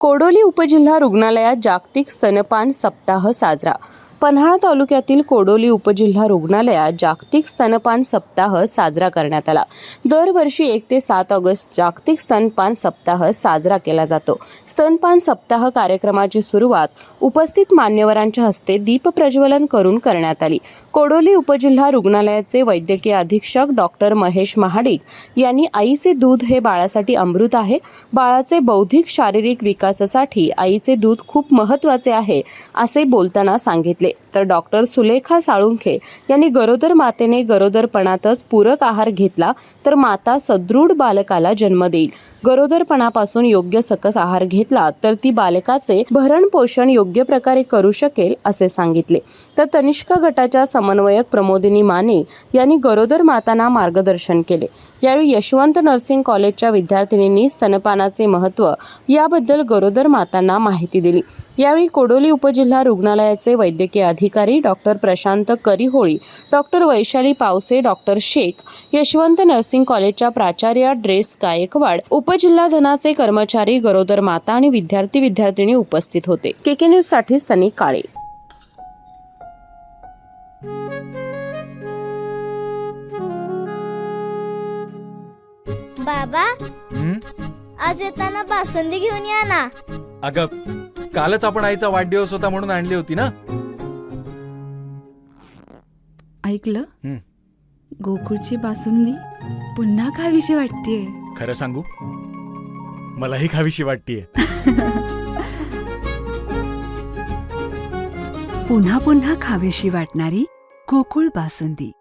कोडोली उपजिल्हा रुग्णालयात जागतिक स्तनपान सप्ताह साजरा। पन्हाळा तालुक्यातील कोडोली उपजिल्हा रुग्णालयात जागतिक स्तनपान सप्ताह साजरा करण्यात आला। दरवर्षी 1 ते 7 ऑगस्ट जागतिक स्तनपान सप्ताह साजरा केला जातो। स्तनपान सप्ताह कार्यक्रमाची सुरुवात उपस्थित मान्यवरांच्या हस्ते दीप प्रज्वलन करून करण्यात आली। कोडोली उपजिल्हा रुग्णालयाचे वैद्यकीय अधीक्षक डॉक्टर महेश महाडिक यांनी आईचे दूध हे बाळासाठी अमृत आहे, बाळाचे बौद्धिक शारीरिक विकासासाठी आईचे दूध खूप महत्त्वाचे आहे असे बोलताना सांगितले। तर डॉक्टर सुलेखा साळुंखे यांनी गरोदर मातेने गरोदरपणातच पूरक आहार घेतला तर माता सदृढ बालकाला जन्म देईल। गरोदरपणापासून योग्य सकस आहार घेतला तर ती बालकाचे भरण पोषण योग्य प्रकारे करू शकेल असे सांगितले। तर तनिष्का गटाच्या समन्वयक प्रमोदिनी माने यांनी गरोदर मातांना मार्गदर्शन केले। यावेळी यशवंत नर्सिंग कॉलेजच्या विद्यार्थिनींनी स्तनपानाचे महत्त्व याबद्दल गरोदर मातांना माहिती दिली। यावेळी कोडोली उपजिल्हा रुग्णालयाचे वैद्यकीय अधिकारी doctor Prashant Kariholi, doctor Vaishali Pawase, doctor Shaikh, Yashwant nursing कॉलेजच्या प्राचार्या ड्रेस गायकवाड, उपजिल्हा धनाचे कर्मचारी, गरोदर माता आणि विद्यार्थी-विद्यार्थिनी उपस्थित होते। केके न्यूज साठी सनी काळे। बाबा, आज येताना बासुंदी घेऊन या ना। अगं, कालच आपण आईचा वाढदिवस होता म्हणून आणली होती ना। ऐकलं, गोकुळची बासुंदी पुन्हा खावीशी वाटतेय। खरं सांगू, मलाही खावीशी वाटतेय। पुन्हा पुन्हा खावीशी वाटणारी गोकुळ बासुंदी।